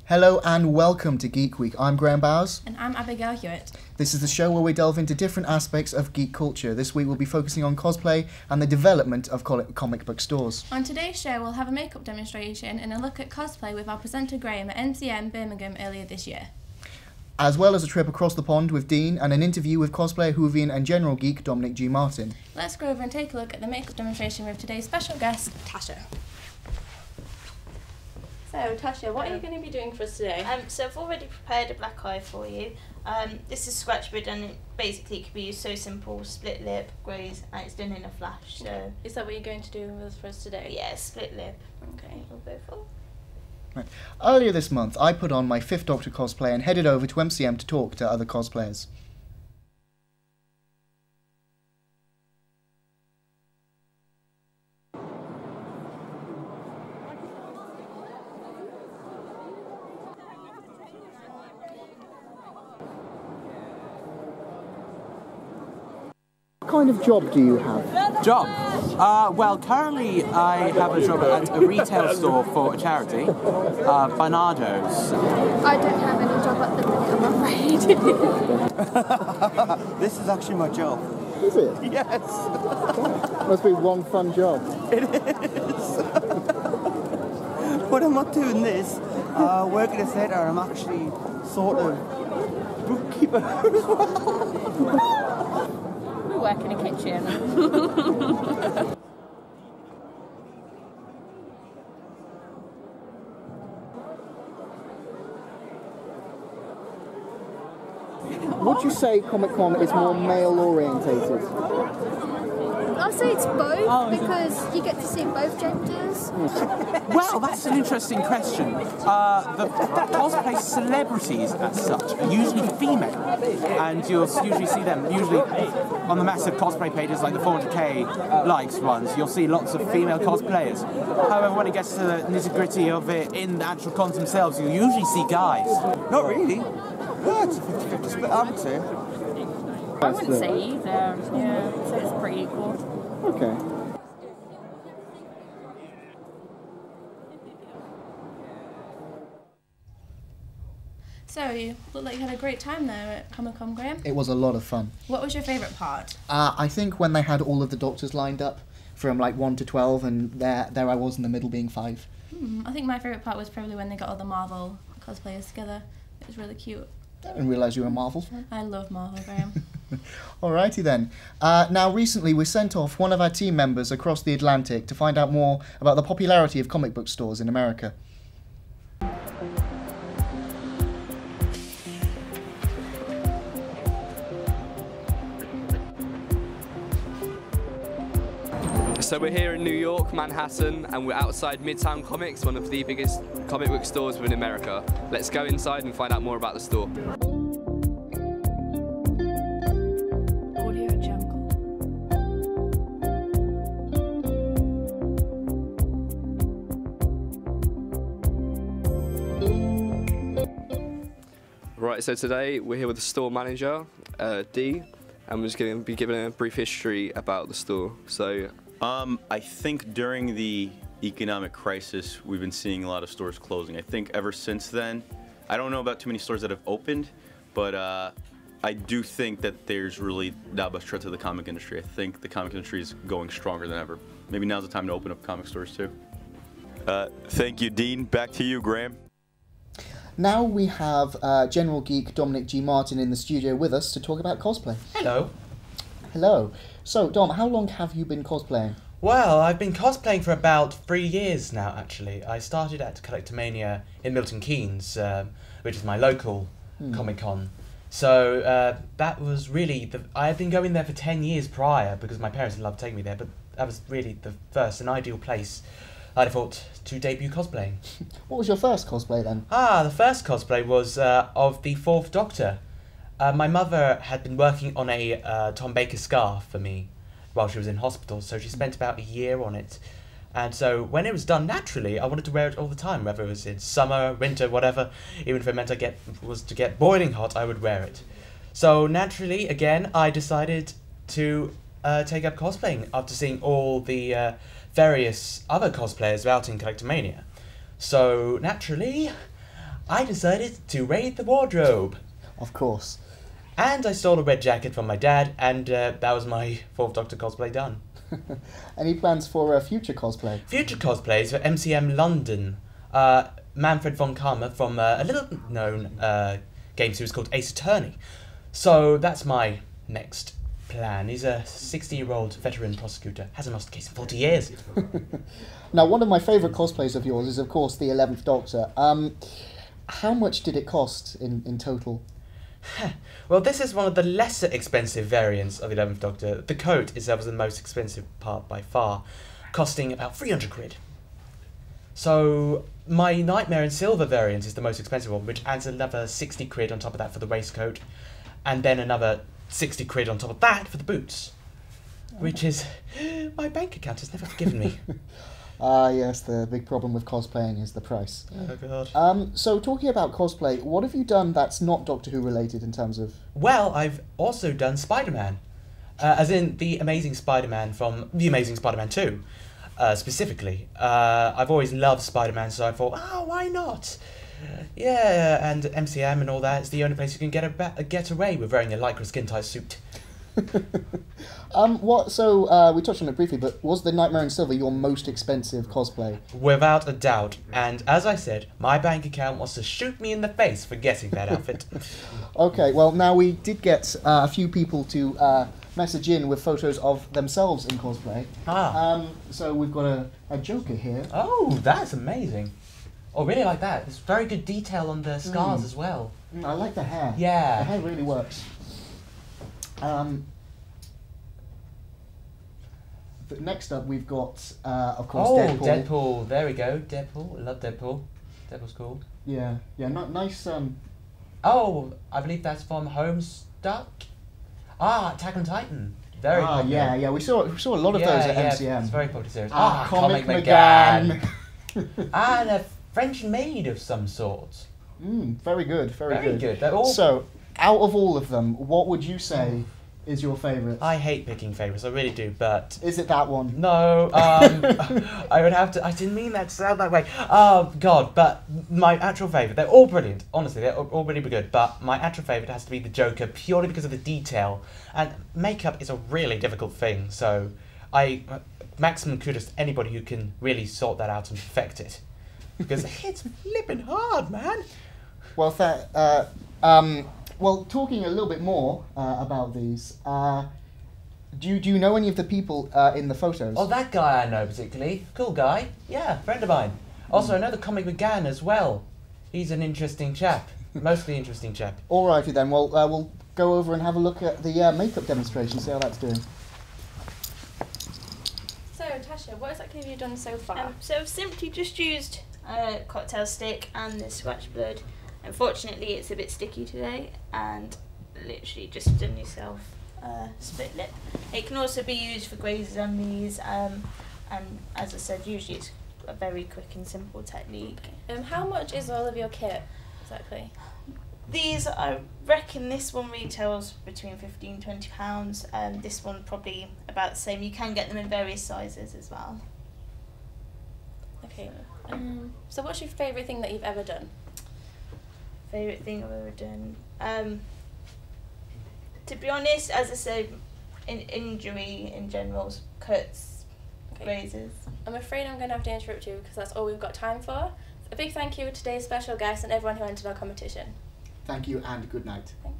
Hello and welcome to Geek Week. I'm Graham Bowers. And I'm Abigail Hewitt. This is the show where we delve into different aspects of geek culture. This week we'll be focusing on cosplay and the development of comic book stores. On today's show we'll have a makeup demonstration and a look at cosplay with our presenter Graham at NCM Birmingham earlier this year. As well as a trip across the pond with Dean and an interview with cosplayer, Whovian and general geek Dominic G. Martin. Let's go over and take a look at the makeup demonstration with today's special guest, Tasha. So, Tasha, what are you going to be doing for us today? So I've already prepared a black eye for you. This is Scratchbid and it basically could be used so simple, split lip, greys, and it's done in a flash. So is that what you're going to do for us today? yeah, split lip. Okay. We'll go for. Right. Earlier this month, I put on my 5th Doctor cosplay and headed over to MCM to talk to other cosplayers. What kind of job do you have? Job? Well, currently I have a job at a retail store for a charity, Barnardo's. I don't have any job at the minute, I'm afraid. This is actually my job. Is it? Yes. Must be one fun job. It is. But I'm not doing this. Working at a theatre, I'm actually sort of bookkeeper as well. We work in a kitchen. Would you say Comic-Con is more male-orientated? I'll say it's both because you get to see both genders. Well, that's an interesting question. The cosplay celebrities, as such, are usually female, and you'll usually see them, usually on the massive cosplay pages like the 400k likes ones, you'll see lots of female cosplayers. However, when it gets to the nitty-gritty of it in the actual cons themselves, you'll usually see guys. Not really. No, it's a 50-50 split, I would say. I wouldn't say either. Yeah, so it's pretty equal. Okay. So, you look like you had a great time there at Comic-Con, Graham. It was a lot of fun. What was your favourite part? I think when they had all of the doctors lined up from like 1 to 12 and there I was in the middle being 5. I think my favourite part was probably when they got all the Marvel cosplayers together. It was really cute. I didn't realise you were a Marvel fan. I love Marvel, Graham. Alrighty then. Now recently we sent off one of our team members across the Atlantic to find out more about the popularity of comic book stores in America. So we're here in New York, Manhattan, and we're outside Midtown Comics, one of the biggest comic book stores within America. Let's go inside and find out more about the store. Audio Jungle. Right, so today we're here with the store manager, Dee, and we're just going to be giving a brief history about the store. So. I think during the economic crisis, we've been seeing a lot of stores closing. I think ever since then, I don't know about too many stores that have opened, but I do think that there's really not much threat to the comic industry. I think the comic industry is going stronger than ever. Maybe now's the time to open up comic stores too. Thank you, Dean. Back to you, Graham. Now we have general geek Dominic G. Martin in the studio with us to talk about cosplay. Hello. Hello. So, Dom, how long have you been cosplaying? Well, I've been cosplaying for about 3 years now, actually. I started at Collectomania in Milton Keynes, which is my local Comic-Con. So that was really... I had been going there for 10 years prior because my parents loved taking me there, but that was really the first and ideal place I thought to debut cosplaying. What was your first cosplay then? The first cosplay was of the 4th Doctor. My mother had been working on a Tom Baker scarf for me while she was in hospital, so she spent about a year on it. And so when it was done, naturally, I wanted to wear it all the time, whether it was in summer, winter, whatever. Even if it meant was to get boiling hot, I would wear it. So naturally, again, I decided to take up cosplaying after seeing all the various other cosplayers out in Collectomania. So naturally, I decided to raid the wardrobe. Of course. And I stole a red jacket from my dad, and that was my 4th Doctor cosplay done. Any plans for future cosplay? Future cosplays for MCM London. Manfred von Karma from a little-known game series called Ace Attorney. So that's my next plan. He's a 60-year-old veteran prosecutor. Hasn't lost a case in 40 years. Now, one of my favourite cosplays of yours is, of course, the 11th Doctor. How much did it cost in total? Well, this is one of the lesser expensive variants of the 11th Doctor. The coat itself is the most expensive part by far, costing about 300 quid. So my Nightmare in Silver variant is the most expensive one, which adds another 60 quid on top of that for the waistcoat, and then another 60 quid on top of that for the boots, which is... my bank account has never forgiven me. Yes, the big problem with cosplaying is the price. Oh, God. So, talking about cosplay, what have you done that's not Doctor Who related in terms of... Well, I've also done Spider-Man. As in the Amazing Spider-Man from The Amazing Spider-Man 2, specifically. I've always loved Spider-Man, so I thought, oh, why not? Yeah, and MCM and all that, it's the only place you can get away with wearing a lycra skin-tight suit. we touched on it briefly, but was the Nightmare in Silver your most expensive cosplay? Without a doubt. And as I said, my bank account wants to shoot me in the face for getting that outfit. Okay, well, now we did get a few people to message in with photos of themselves in cosplay. So we've got a Joker here. Oh, that's amazing. Oh, really like that. There's very good detail on the scars as well. I like the hair. Yeah. The hair really works. But next up, we've got, of course, Deadpool. Deadpool. There we go. Deadpool. I love Deadpool. Deadpool's cool. Yeah. Nice. Oh, I believe that's from Homestuck. Attack on Titan. Very popular. Yeah. We saw a lot of those at MCM. It's a very popular series. Comic McGann. And a French maid of some sort. Very good. Very good. They're all... So, out of all of them, what would you say is your favourite? I hate picking favourites, I really do, but... Is it that one? No, I would have to... I didn't mean that to sound that way. Oh, God, but my actual favourite, they're all brilliant. Honestly, they're all really good, but my actual favourite has to be the Joker, purely because of the detail. And makeup is a really difficult thing, so maximum kudos to anybody who can really sort that out and perfect it. Because it's flipping hard, man. Well, well, talking a little bit more about these, do you know any of the people in the photos? Oh, that guy I know particularly. Cool guy. Yeah, friend of mine. Also, I know the Comic McGann as well. He's an interesting chap. Mostly interesting chap. Alrighty then, well, we'll go over and have a look at the makeup demonstration, see how that's doing. So, Tasha, what exactly have you done so far? So I've simply just used a cocktail stick and this scratch blood. Unfortunately, it's a bit sticky today, and literally just done yourself a split lip. It can also be used for glazes on these, and as I said, usually it's a very quick and simple technique. How much is all of your kit, exactly? These, I reckon this one retails between £15 and £20, this one probably about the same. You can get them in various sizes as well. Okay, so what's your favourite thing that you've ever done? Favourite thing I've ever done? To be honest, as I said, injury in general, cuts, grazes. I'm afraid I'm going to have to interrupt you because that's all we've got time for. A big thank you to today's special guest and everyone who entered our competition. Thank you and good night. Thanks.